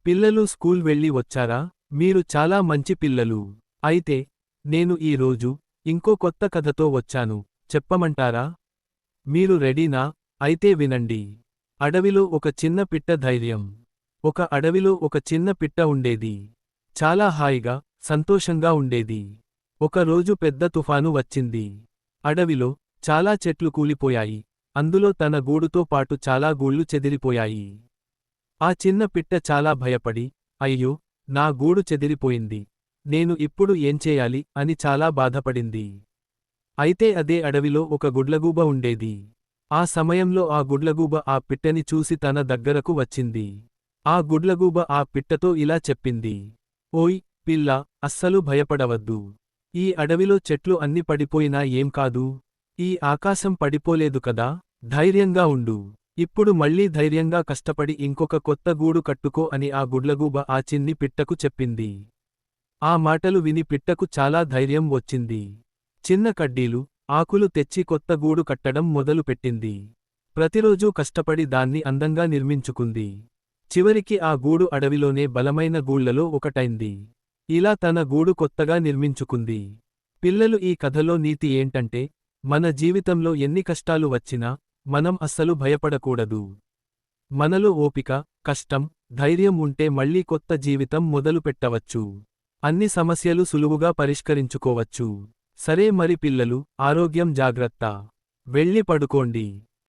పిల్లలు స్కూల్ వెళ్ళి వచ్చారా? మీరు చాలా మంచి పిల్లలు. అయితే, నేను ఈ రోజు ఇంకో కొత్త కథతో వచ్చాను, చెప్పమంటారా? మీరు రెడీనా? అయితే వినండి. అడవిలో ఒక చిన్న పిట్ట ధైర్యం. ఒక అడవిలో ఒక చిన్న పిట్ట ఉండేది. చాలా హాయిగా, సంతోషంగా ఉండేది. ఒక రోజు పెద్ద తుఫాను వచ్చింది. అడవిలో చాలా చెట్లు కూలిపోయాయి. అందులో తన గూడుతో పాటు చాలా గూళ్ళు చెదిరిపోయాయి. ఆ చిన్న పిట్ట చాలా భయపడి, అయ్యో, నా గూడు చెదిరిపోయింది. నేను ఇప్పుడు ఏం చేయాలి అని చాలా బాధపడింది. అయితే అదే అడవిలో ఒక గుడ్లగూబ ఉండేది. ఆ సమయంలో ఆ గుడ్లగూబ ఆ పిట్టని చూసి తన దగ్గరకు వచ్చింది. ఆ గుడ్లగూబ ఆ పిట్టతో ఇలా చెప్పింది. ఓయ్, పిల్లా, అస్సలు భయపడవద్దు. ఈ అడవిలో చెట్లు అన్ని పడిపోయినా ఏం కాదు. ఈ ఆకాశం పడిపోలేదు కదా, ధైర్యంగా ఉండు. ఇప్పుడు మళ్ళీ ధైర్యంగా కష్టపడి ఇంకొక కొత్త గూడు కట్టుకో అని ఆ గుడ్లగూబ ఆ చిన్ని పిట్టకు చెప్పింది. ఆ మాటలు విని పిట్టకు చాలా ధైర్యం వచ్చింది. చిన్న కడ్డీలు, ఆకులు తెచ్చి కొత్త గూడు కట్టడం మొదలుపెట్టింది. ప్రతిరోజూ కష్టపడి దాన్ని అందంగా నిర్మించుకుంది. చివరికి ఆ గూడు అడవిలోనే బలమైన గూళ్లలో ఒకటైంది. ఇలా తన గూడు కొత్తగా నిర్మించుకుంది. పిల్లలు, ఈ కథలో నీతి ఏంటంటే, మన జీవితంలో ఎన్ని కష్టాలు వచ్చినా మనం అస్సలు భయపడకూడదు. మనలో ఓపిక, కష్టం, ధైర్యం ఉంటే మళ్ళీ కొత్త జీవితం మొదలుపెట్టవచ్చు. అన్ని సమస్యలు సులువుగా పరిష్కరించుకోవచ్చు. సరే మరి పిల్లలు, ఆరోగ్యం జాగ్రత్త. వెళ్ళి పడుకోండి.